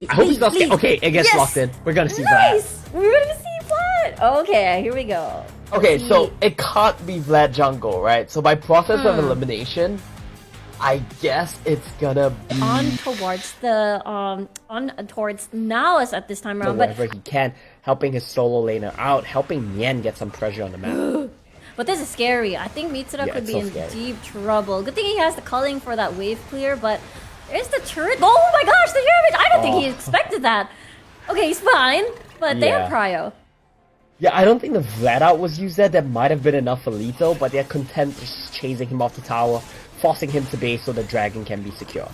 I hope he's not scared. Okay, it gets locked in. We're gonna see Vlad. Nice! We're gonna see Vlad! Okay, here we go. Okay, so it can't be Vlad jungle, right? So by process of elimination, I guess it's gonna be on towards the towards NAOS at this time around, but wherever he can, helping his solo laner out, helping Nien get some pressure on the map. But this is scary. I think Mitsura could be in deep trouble. Good thing he has the culling for that wave clear, but there's the turret. Oh my gosh, the damage! I don't think he expected that. Okay, he's fine, but they have prio. Yeah, I don't think the Vlad out was used there. That might have been enough for lethal, but they're content just chasing him off the tower, forcing him to base so the dragon can be secure.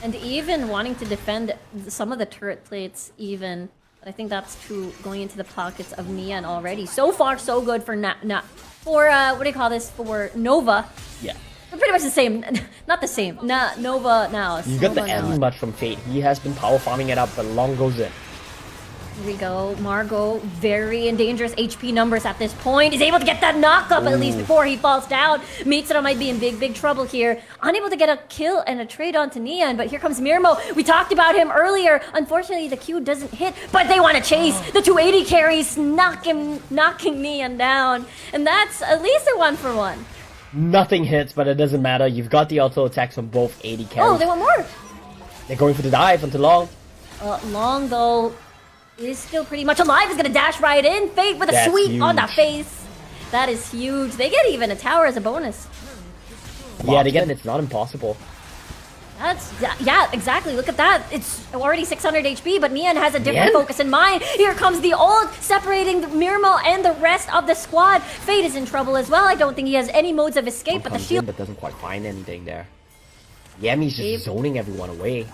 And even wanting to defend some of the turret plates even. I think that's true going into the pockets of Nian already. So far, so good for what do you call this? For Nova. Yeah. They're pretty much the same. Not the same. Nova now. You got the end much from Fate. He has been power farming it up, but long goes in. Here we go. Margot, very in dangerous HP numbers at this point. Is able to get that knock up at least before he falls down. Mitsura might be in big trouble here. Unable to get a kill and a trade onto Nian, but here comes Mirmo. We talked about him earlier. Unfortunately, the Q doesn't hit, but they want to chase. The 280 carries, knocking Nian down. And that's at least a 1-for-1. Nothing hits, but it doesn't matter. You've got the auto attacks from both 80 carries. Oh, they want more. They're going for the dive onto Long. Long, though, is still pretty much alive. Is gonna dash right in. Fate with a sweep on the face. That is huge. They get even a tower as a bonus. Yeah, they get it. It's not impossible. Yeah, exactly. Look at that. It's already 600 HP, but Nian has a different focus in mind. Here comes the ult, separating Mirmo and the rest of the squad. Fate is in trouble as well. I don't think he has any modes of escape, but the shield... but doesn't quite find anything there. Yami's just zoning everyone away.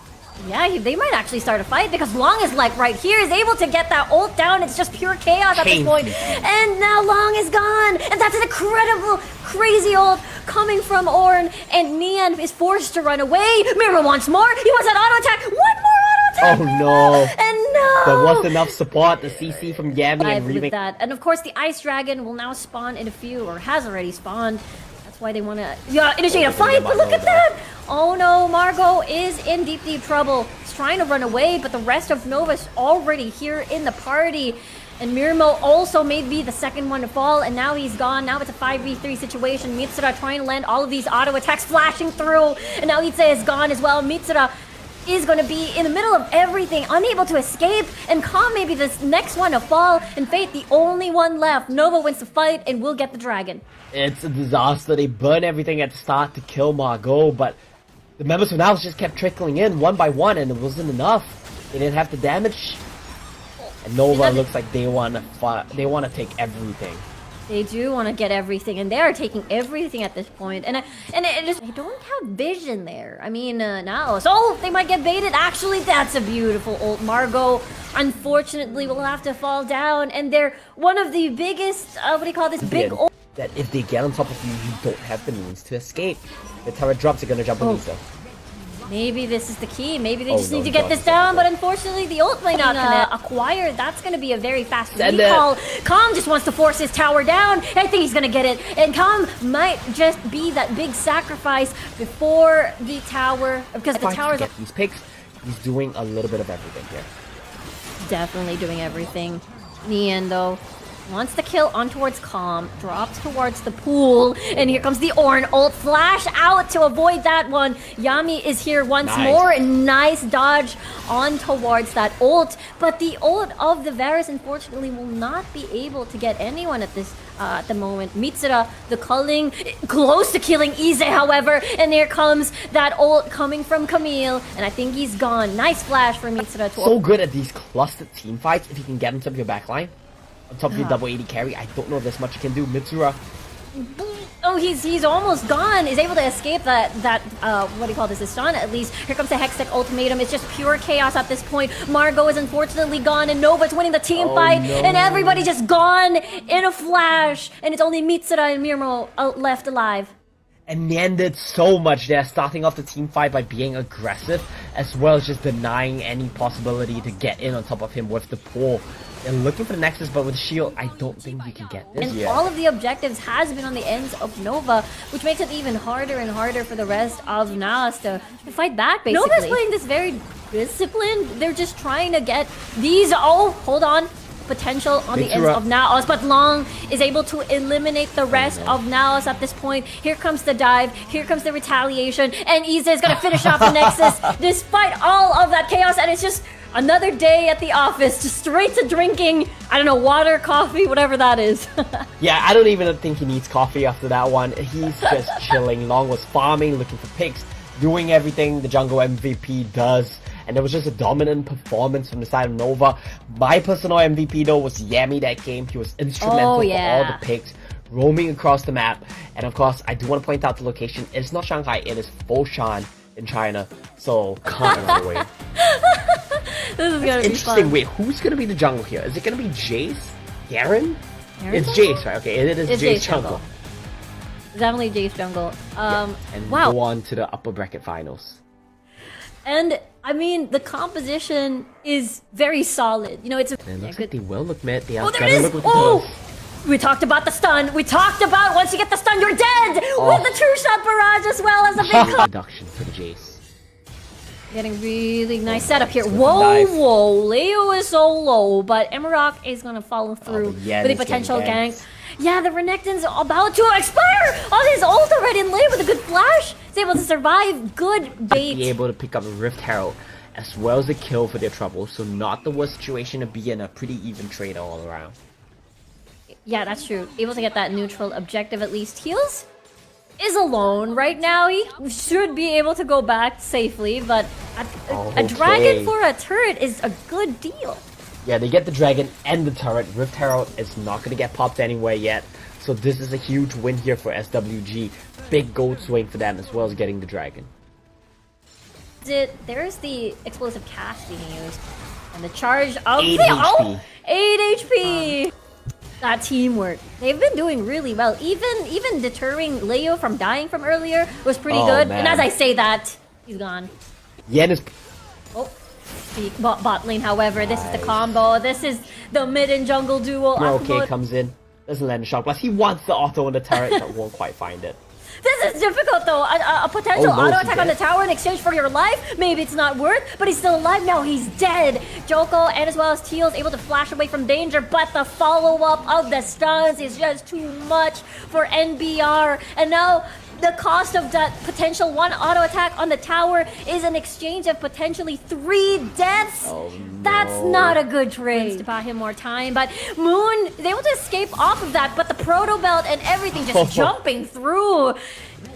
Yeah, they might actually start a fight because Long is like right here, is able to get that ult down. It's just pure chaos at this point. And now Long is gone. And that's an incredible, crazy ult coming from Ornn. And Nian is forced to run away. Mirror wants more. He wants that auto attack. One more auto attack. Oh no. And no. There wasn't enough support. The CC from Yami and with that. And of course, the Ice Dragon will now spawn in a few, or has already spawned. Why they want to initiate a fight, but look at that! Oh no, Margot is in deep trouble. He's trying to run away, but the rest of Nova's already here in the party. And Mirmo also may be the second one to fall, and now he's gone. Now it's a 5v3 situation. Mitsura trying to land all of these auto attacks flashing through, and now Itse is gone as well. Mitsura is going to be in the middle of everything, unable to escape, and Calm may be the next one to fall, and Fate the only one left. Nova wins the fight and will get the dragon. It's a disaster. They burn everything at the start to kill Margot, but the members of NAOS just kept trickling in one by one, and it wasn't enough. They didn't have the damage. And Nova looks like they want to take everything. They do want to get everything, and they are taking everything at this point. And they don't have vision there. I mean, now, so they might get baited. Actually, that's a beautiful ult. Margot, unfortunately, will have to fall down, and they're one of the biggest. What do you call this? Big ult. That if they get on top of you, you don't have the means to escape. The turret drops are gonna jump on Lisa. Maybe this is the key. Maybe they just need to get this down, but unfortunately the ult might not acquire. That's going to be a very fast recall. Calm just wants to force his tower down. I think he's going to get it. And Calm might just be that big sacrifice before the tower. Because the tower's... get these picks, he's doing a little bit of everything here. Definitely doing everything. Nian, though, wants to kill on towards Calm, drops towards the pool, and here comes the Ornn ult, flash out to avoid that one. Yami is here once more, nice dodge on towards that ult, but the ult of the Varus unfortunately will not be able to get anyone at this at the moment. Mitsura, the culling, close to killing Ise, however, and here comes that ult coming from Camille, and I think he's gone. Nice flash for Mitsura. So good at these clustered team fights if you can get into your backline. On top of your double 80 carry, I don't know if there's much you can do. Mitsura. Oh, he's almost gone. He's able to escape that what do you call this? Stun at least. Here comes the Hextech ultimatum. It's just pure chaos at this point. Margot is unfortunately gone, and Nova's winning the team fight, and everybody just gone in a flash. And it's only Mitsura and Mirmo left alive. And Nien did so much there, starting off the team fight by being aggressive, as well as just denying any possibility to get in on top of him with the pull. They're looking for the Nexus, but with shield, I don't think you can get this. And all of the objectives has been on the ends of Nova, which makes it even harder and harder for the rest of NAOS to fight back, basically. Nova's playing this very disciplined. They're just trying to get these, hold on, potential on the ends of NAOS, but Long is able to eliminate the rest of NAOS at this point. Here comes the dive, here comes the retaliation, and Iza is going to finish off the Nexus despite all of that chaos, and it's just another day at the office, just straight to drinking, I don't know, water, coffee, whatever that is. Yeah, I don't even think he needs coffee after that one. He's just chilling. Long was farming, looking for picks, doing everything the jungle MVP does. And there was just a dominant performance from the side of Nova. My personal MVP though was Yami that game. He was instrumental for all the picks, roaming across the map. And of course, I do want to point out the location. It's not Shanghai, it is Foshan in China. So, can't run away. This is gonna be interesting. fun. Wait, who's gonna be the jungle here? Is it gonna be Jace? Garen? It's Jace, right? Okay, it is Jace jungle. Definitely Jace jungle. And go on to the upper bracket finals. And I mean, the composition is very solid. You know, it's a And it looks like they will look mid. They there are it gonna is! look with Oh! We talked about the stun. We talked about once you get the stun, you're dead! With the true shot barrage as well as a big reduction for the Jace. Getting really nice setup here. Whoa, Leo is so low, but Emerald is gonna follow through with a potential gank. Yeah, the Renekton's about to expire on his ult already, and Leo with a good flash is able to survive. Good bait. Be able to pick up a Rift Herald as well as a kill for their trouble, so not the worst situation to be in, a pretty even trade all around. Yeah, that's true. Able to get that neutral objective at least. Heals is alone right now. He should be able to go back safely, but a dragon for a turret is a good deal. Yeah, they get the dragon and the turret. Rift Herald is not going to get popped anywhere yet, so this is a huge win here for SWG. Big gold swing for them as well as getting the dragon. There's the explosive cast being used, and the charge of 8 HP. 8 HP. That teamwork. They've been doing really well. Even deterring Leo from dying from earlier was pretty good. Man. And as I say that, he's gone. Yen is... bot lane, however, this is the combo. This is the mid and jungle duo. Okay, comes in. Doesn't land a shot. Plus, he wants the auto on the turret, but won't quite find it. This is difficult though. A potential auto attack on the tower in exchange for your life. Maybe it's not worth, but he's still alive now. He's dead. Joko and as well as Teal is able to flash away from danger, but the follow-up of the stuns is just too much for NBR. And now the cost of that potential one auto attack on the tower is an exchange of potentially 3 deaths. Oh, no. That's not a good trade. To buy him more time, but Moon is able to escape off of that, but the proto belt and everything just jumping through.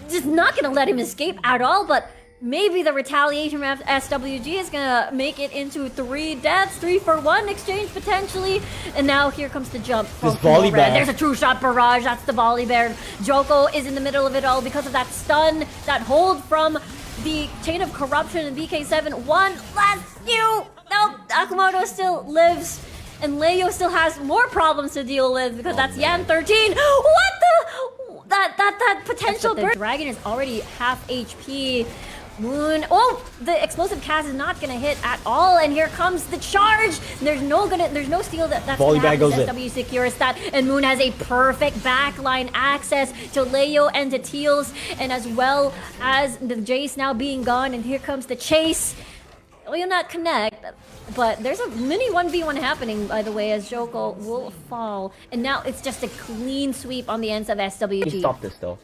Just not gonna let him escape at all, but maybe the retaliation from SWG is gonna make it into 3 deaths, 3 for 1 exchange potentially. And now here comes the jump from Volibear. There's a true shot barrage. That's the Volibear. Joko is in the middle of it all because of that stun, that hold from the Chain of Corruption and BK7. One last few. Nope, Akamoto still lives. And Leo still has more problems to deal with because that's Yan 13. What the? That potential burst. The dragon is already half HP. Moon. Oh, the explosive cast is not gonna hit at all, and here comes the charge. There's no steal that's gonna happen. SW secures that, and Moon has a perfect backline access to Leo and to Teals, and as well as the Jace now being gone. And here comes the chase. Will not connect, but there's a mini 1v1 happening, by the way, as Joko will fall, and now it's just a clean sweep on the ends of SWG. He stopped this though.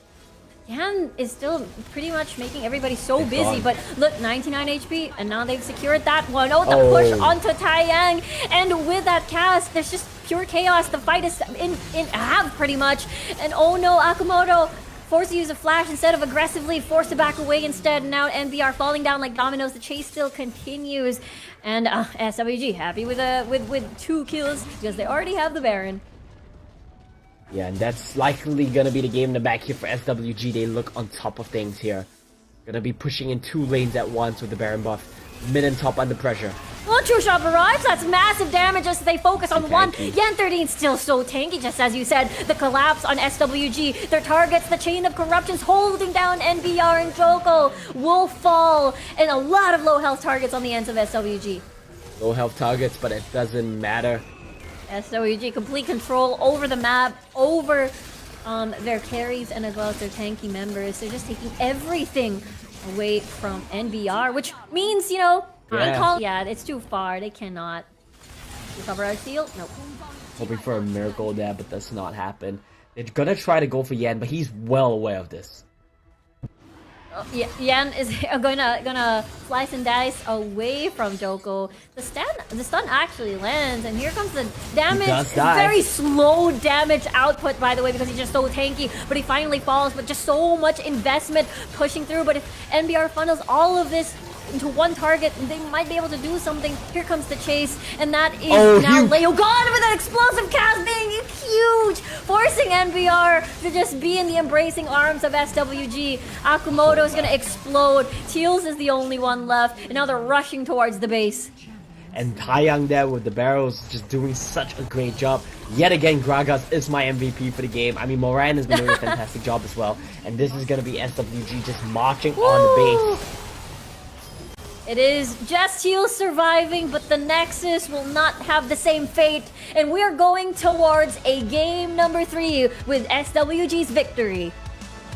Yan is still pretty much making everybody so busy, but look, 99 HP, and now they've secured that one. Oh, the push onto Taiyang, and with that cast, there's just pure chaos. The fight is in half pretty much, and oh no, Akamoto forced to use a flash instead of aggressively, forced to back away instead. And now NBR falling down like dominoes. The chase still continues, and SWG happy with 2 kills because they already have the Baron. Yeah, and that's likely gonna be the game in the back here for SWG. They look on top of things here. Gonna be pushing in 2 lanes at once with the Baron buff. Mid and top under pressure. Well, true shot barrage, that's massive damage as they focus on one. Yan 13 still so tanky, just as you said. The collapse on SWG, their targets, the Chain of Corruptions holding down NBR and Joko will fall. And a lot of low health targets on the ends of SWG. Low health targets, but it doesn't matter. SWG complete control over the map, over their carries and as well as their tanky members. They're just taking everything away from NBR, which means, you know, yeah, it's too far. They cannot recover our seal. Nope. Hoping for a miracle there, but that's not happen. They're gonna try to go for Yan, but he's well aware of this. Yeah, Yan is gonna slice and dice away from Joko. The stun actually lands, and here comes the damage. Very slow damage output, by the way, because he's just so tanky. But he finally falls, but just so much investment pushing through. But if NBR funnels all of this into one target, they might be able to do something. Here comes the chase, and that is now Leo gone with an explosive cast being huge, forcing NBR to just be in the embracing arms of SWG. Akumoto is gonna explode. Teals is the only one left, and now they're rushing towards the base. And Taeyang there with the barrels just doing such a great job. Yet again, Gragas is my MVP for the game. I mean, Moran has been doing a fantastic job as well. And this is gonna be SWG just marching on the base. It is just Teals surviving, but the Nexus will not have the same fate. And we are going towards a game number 3 with SWG's victory.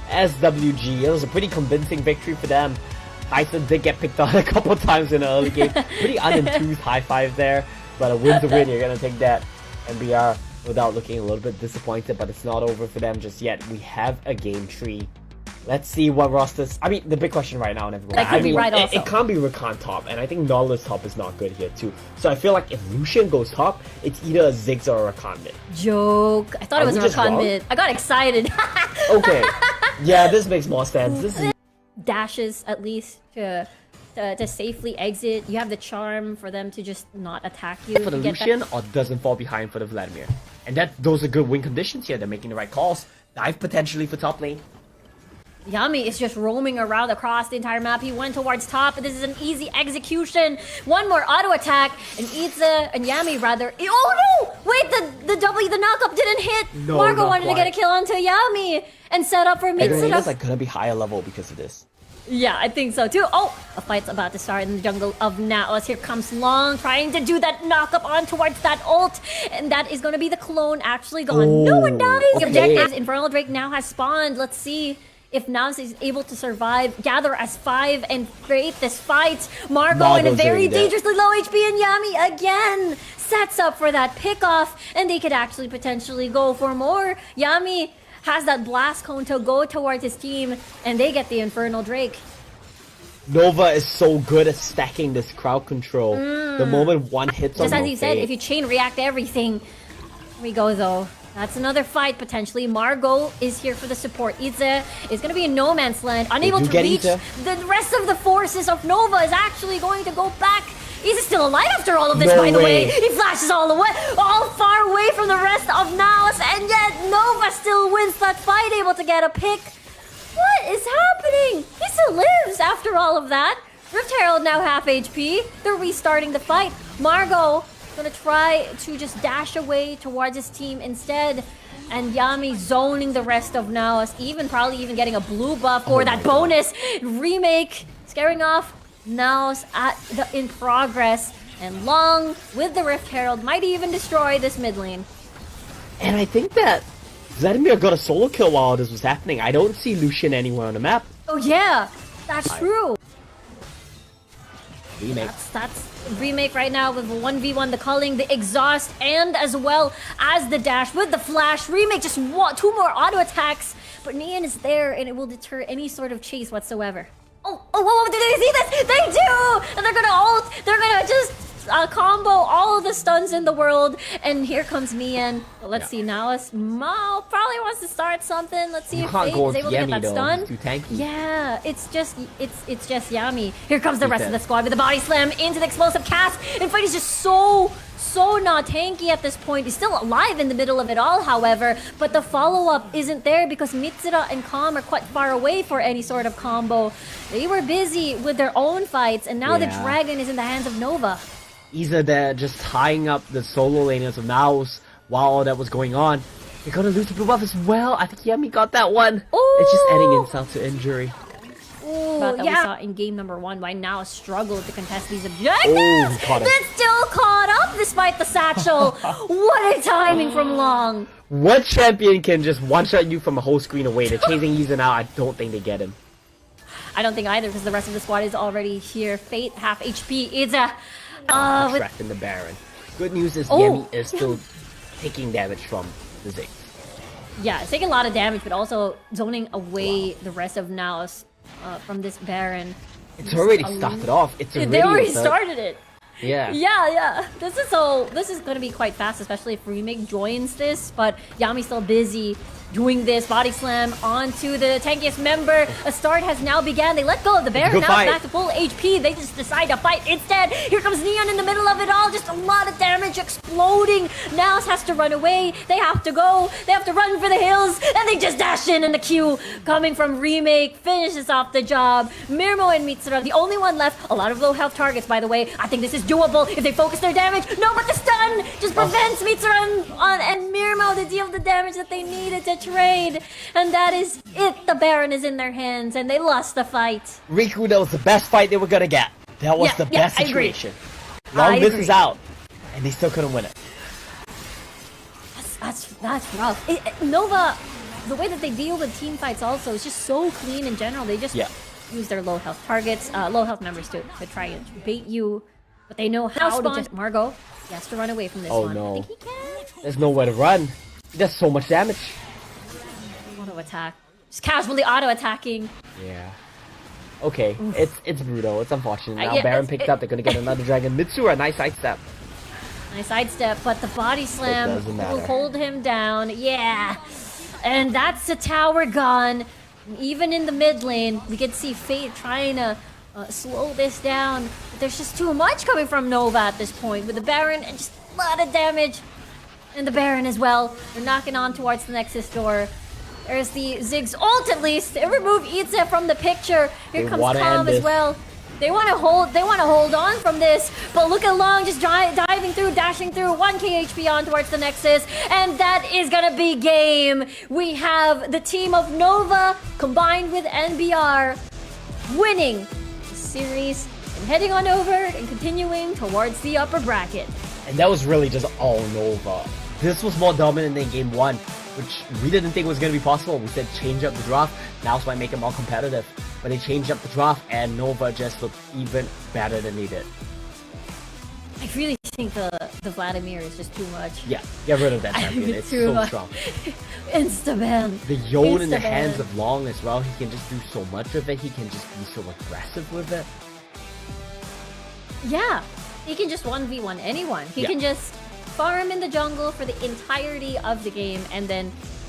SWG, it was a pretty convincing victory for them. Tyson did get picked on a couple times in the early game. Pretty unintuitive high five there, but a win's a win. You're gonna take that. NBR without looking a little bit disappointed, but it's not over for them just yet. We have a game 3. Let's see what rosters. I mean, the big question right now, and everyone. That could be right also. It can't be Rakan top, and I think Nautilus top is not good here too. So I feel like if Lucian goes top, it's either a Ziggs or a Rakan mid. Joke. I thought it was a Rakan mid. I got excited. Okay. Yeah, this makes more sense. This is dashes at least to safely exit. You have the charm for them to just not attack you. For the Lucian, or doesn't fall behind for the Vladimir. And those are good win conditions here. They're making the right calls. Dive potentially for top lane. Yami is just roaming around across the entire map. He went towards top, but this is an easy execution. One more auto attack, and Itza and Yami rather. Oh no! Wait, the knockup didn't hit. No, Margo wanted to get a kill onto Yami and set up for Mitsuda. It's like gonna be higher level because of this. Yeah, I think so too. Oh, a fight's about to start in the jungle of NAOS. Here comes Long trying to do that knockup on towards that ult, and that is gonna be the clone actually gone. No one dies. The objective, Infernal Drake now has spawned. Let's see if NAOS is able to survive, gather as 5, and create this fight. Margo in a very dangerously low HP, and Yami again sets up for that pick-off, and they could actually potentially go for more. Yami has that blast cone to go towards his team, and they get the Infernal Drake. Nova is so good at stacking this crowd control. The moment one hits on just as you said, if you chain react everything. Here we go though. That's another fight, potentially. Margo is here for the support. Itza is going to be in no man's land. Unable to reach. The rest of the forces of Nova is actually going to go back. He's still alive after all of this, by the way. He flashes all far away from the rest of NAOS, and yet Nova still wins that fight, able to get a pick. What is happening? He still lives after all of that. Rift Herald now half HP. They're restarting the fight. Margo gonna try to just dash away towards his team instead, and Yami zoning the rest of NAOS, probably even getting a blue buff or that bonus remake, scaring off NAOS in progress, and Long with the Rift Herald might even destroy this mid lane. And I think that Vladimir got a solo kill while this was happening. I don't see Lucian anywhere on the map. Oh yeah, that's true. Remake. That's remake right now with 1v1, the culling, the exhaust, and as well as the dash with the flash. Remake just 2 more auto attacks, but Neon is there and it will deter any sort of chase whatsoever. Oh, did they see this? They do! And they're gonna ult, they're gonna just combo all of the stuns in the world, and here comes Neon. Well, let's see, NAOS probably wants to start something. Let's see if Fate is able to get that stun. Too tanky. Yeah, it's just Yami. Here comes the rest of the squad with the body slam into the explosive cast, and Fate is just so not tanky at this point. He's still alive in the middle of it all, however, but the follow-up isn't there because Mitsura and Calm are quite far away for any sort of combo. They were busy with their own fights, and now the dragon is in the hands of Nova. Either they're just tying up the solo laners of NAOS while all that was going on. They're gonna lose the blue buff as well. I think Yami got that one. Ooh. It's just adding insult to injury. Ooh, that we saw in game number 1, why now struggle to contest these objectives. Oh, caught him. That's still caught up despite the satchel. What a timing from Long. What champion can just one-shot you from a whole screen away? They're chasing Eason out. I don't think they get him. I don't think either because the rest of the squad is already here. Fate, half HP. It's a... Trapped in the Baron. Good news is Yemi is still taking damage from the Ziggs. Yeah, it's taking a lot of damage, but also zoning away the rest of NAOS from this Baron. It's already started off. They already started it. Yeah. Yeah. This is gonna be quite fast, especially if Remake joins this. But Yami's still busy doing this body slam onto the tankiest member. A start has now began. They let go of the Baron. Now it's back to full HP. They just decide to fight instead. Here comes Neon in the middle of it all. Just a lot of damage exploding. Naos has to run away. They have to go. They have to run for the hills. And they just dash in the queue. Coming from Remake. Finishes off the job. Mirmo and Mitsura, the only one left. A lot of low health targets, by the way. I think this is doable if they focus their damage. No, but the stun just prevents Mitsura and Mirmo to deal the damage that they needed to trade, and that is it. The Baron is in their hands, and they lost the fight. Riku, that was the best fight they were gonna get. That was the best situation. Long misses out, and they still couldn't win it. That's rough. Nova, the way that they deal with team fights also is just so clean in general. They just use their low health targets, low health members to try and bait you, but they know how to just... Margot, he has to run away from this one. No. I think he can. There's nowhere to run. He does so much damage. Auto attack. Just casually auto attacking. Yeah. Okay, it's brutal. It's unfortunate. Now yeah, Baron picked up. They're gonna get another dragon. Mitsura, nice sidestep. Nice sidestep, but the body slam will hold him down. Yeah. And that's the tower gone. Even in the mid lane, we can see Fate trying to slow this down. But there's just too much coming from Nova at this point with the Baron and just a lot of damage. And the Baron as well. They're knocking on towards the Nexus door. There's the Ziggs ult at least. They remove Itza from the picture. Here comes Calm as well. They want to hold on from this. But look at Long just diving through, dashing through, 1k HP on towards the Nexus. And that is gonna be game. We have the team of Nova combined with NBR winning the series and heading on over and continuing towards the upper bracket. And that was really just all Nova. This was more dominant than game 1, which we didn't think was going to be possible. We said change up the draft, now might make it more competitive. But they changed up the draft and Nova just looked even better than they did. I really think the Vladimir is just too much. Yeah, get rid of that champion. It's so strong. Insta-ban. The Yone in the hands of Long as well. He can just do so much with it. He can just be so aggressive with it. Yeah, he can just 1v1 anyone. He can just farm in the jungle for the entirety of the game and then